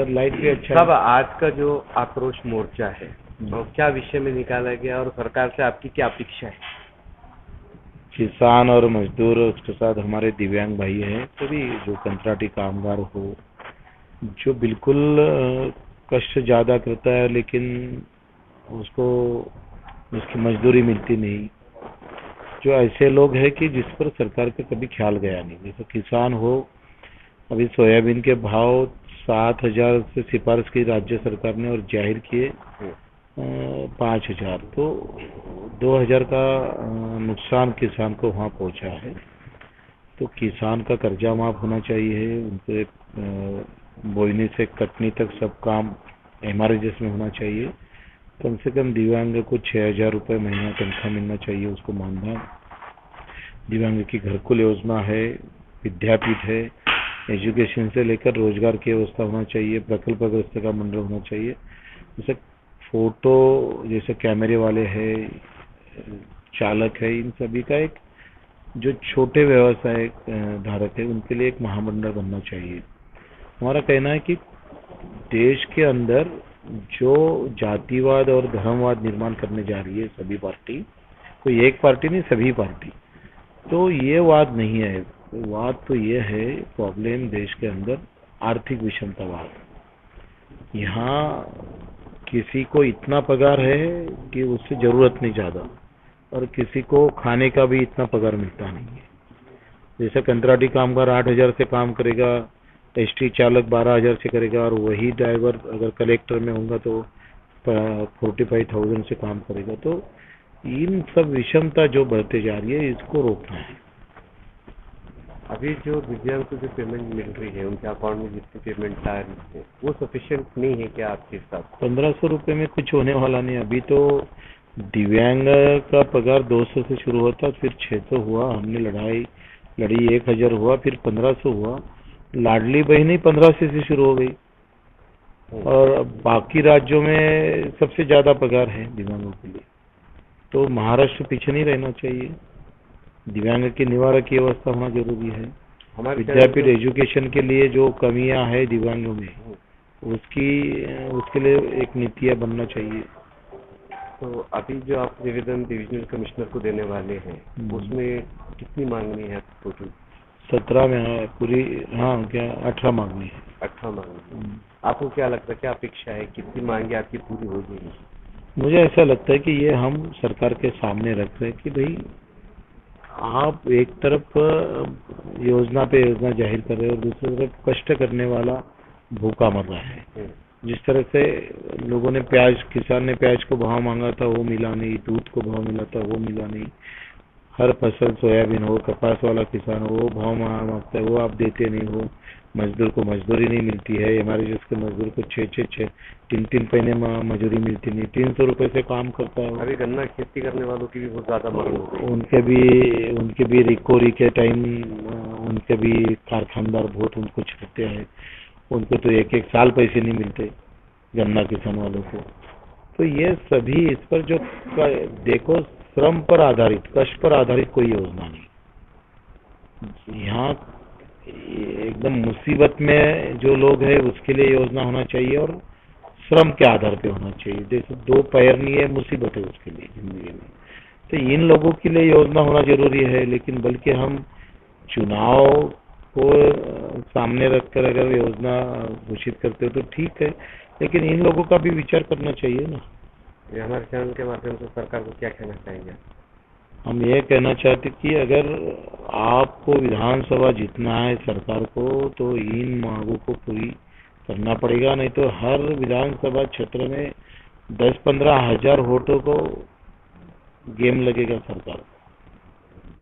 अगर लाइट भी अच्छा साहब, आज का जो आक्रोश मोर्चा है वो क्या विषय में निकाला गया और सरकार से आपकी क्या अपेक्षा है? किसान और मजदूर, उसके साथ हमारे दिव्यांग भाई हैं, सभी जो कंत्राटी कामगार हो, जो बिल्कुल कष्ट ज़्यादा करता है लेकिन उसको उसकी मजदूरी मिलती नहीं, जो ऐसे लोग हैं कि जिस पर सरकार का कभी ख्याल गया नहीं। जैसे किसान हो, अभी सोयाबीन के भाव 7,000 से सिफारिश की राज्य सरकार ने और जाहिर किए 5,000, तो 2,000 का नुकसान किसान को वहाँ पहुँचा है। तो किसान का कर्जा माफ होना चाहिए, उनके बोईनी से कटनी तक सब काम एमआरएसएस में होना चाहिए। कम से कम दिव्यांग को 6,000 रुपये महीना तनख्वाह मिलना चाहिए, उसको मानधन। दिव्यांग की घरकुल योजना है, विद्यापीठ है, एजुकेशन से लेकर रोजगार की व्यवस्था होना चाहिए, प्रकल्पग्रस्त का मंडल होना चाहिए। जैसे फोटो, जैसे कैमरे वाले हैं, चालक है, इन सभी का एक जो छोटे व्यवसाय धारक है उनके लिए एक महामंडल बनना चाहिए। हमारा कहना है कि देश के अंदर जो जातिवाद और धर्मवाद निर्माण करने जा रही है सभी पार्टी, कोई एक पार्टी नहीं, सभी पार्टी, तो ये वाद नहीं है। वाद तो ये है, प्रॉब्लम देश के अंदर आर्थिक विषमतावाद। यहाँ किसी को इतना पगार है कि उससे जरूरत नहीं ज़्यादा, और किसी को खाने का भी इतना पगार मिलता नहीं है। जैसे कंत्राटी कामगार 8,000 से काम करेगा, एसटी चालक 12,000 से करेगा, और वही ड्राइवर अगर कलेक्टर में होगा तो 45,000 से काम करेगा। तो इन सब विषमता जो बढ़ते जा रही है, इसको रोकना है। अभी जो दिव्यांग को जो पेमेंट मिल रही है, उनके अकाउंट में जितनी पेमेंट आ रही है वो सफिशिएंट नहीं है क्या आपके हिसाब से? 1,500 रुपये में कुछ होने वाला नहीं। अभी तो दिव्यांग का पगार 200 से शुरू होता, फिर 600 हुआ, हमने लड़ाई लड़ी, 1,000 हुआ, फिर 1,500 हुआ। लाडली बहनी 1,500 से शुरू हो गई, और बाकी राज्यों में सबसे ज्यादा पगार है दिव्यांगों के लिए। तो महाराष्ट्र पीछे नहीं रहना चाहिए। दिव्यांग की निवारक की व्यवस्था होना जरूरी है। विद्यापीठ एजुकेशन के लिए जो कमियां है दिव्यांगों में, उसके लिए एक नीतियां बनना चाहिए। तो अभी जो आप निवेदन डिविजनल कमिश्नर को देने वाले हैं, उसमें कितनी मांगनी है टोटल? 17 में है पूरी, हाँ क्या 18 मांगनी है। 18 मांगनी। आपको क्या लगता है, क्या अपेक्षा है, कितनी मांगे आपकी पूरी हो जाएगी? मुझे ऐसा लगता है कि ये हम सरकार के सामने रख रहे हैं कि भाई आप एक तरफ योजना पे योजना जाहिर कर रहे हो, और दूसरी तरफ कष्ट करने वाला भूखा मर रहा है। जिस तरह से लोगों ने प्याज, किसान ने प्याज को भाव मांगा था वो मिला नहीं, दूध को भाव मिला था वो मिला नहीं, हर फसल सोयाबीन हो, कपास वाला किसान हो, वो भाव मांगता है, वो आप देते नहीं हो। मजदूर को मजदूरी नहीं मिलती है, हमारे जिसके मजदूर को 3 महीने मजदूरी मिलती नहीं, 300 रुपए से काम करता है। अभी गन्ना खेती करने वालों की भी बहुत ज्यादा मांग हो गई। उनके भी रिकवरी के टाइम उनके भी कारखानदार बहुत उनको छूटते हैं, उनको तो 1-1 साल पैसे नहीं मिलते गन्ना किसान वालों को। तो ये सभी इस पर जो देखो, श्रम पर आधारित, कष्ट पर आधारित कोई योजना नहीं। यहाँ एकदम मुसीबत में जो लोग हैं उसके लिए योजना होना चाहिए, और श्रम के आधार पे होना चाहिए। जैसे 2 पैर नहीं है, मुसीबत है उसके लिए जिंदगी में, तो इन लोगों के लिए योजना होना जरूरी है। लेकिन बल्कि हम चुनाव को सामने रखकर अगर योजना घोषित करते हो तो ठीक है, लेकिन इन लोगों का भी विचार करना चाहिए ना। ये हमारे चैनल के माध्यम से सरकार को क्या कहना चाहेंगे? हम ये कहना चाहते कि अगर आपको विधानसभा जीतना है सरकार को, तो इन मांगों को पूरी करना पड़ेगा, नहीं तो हर विधानसभा क्षेत्र में 10-15 हजार वोटों को गेम लगेगा सरकार।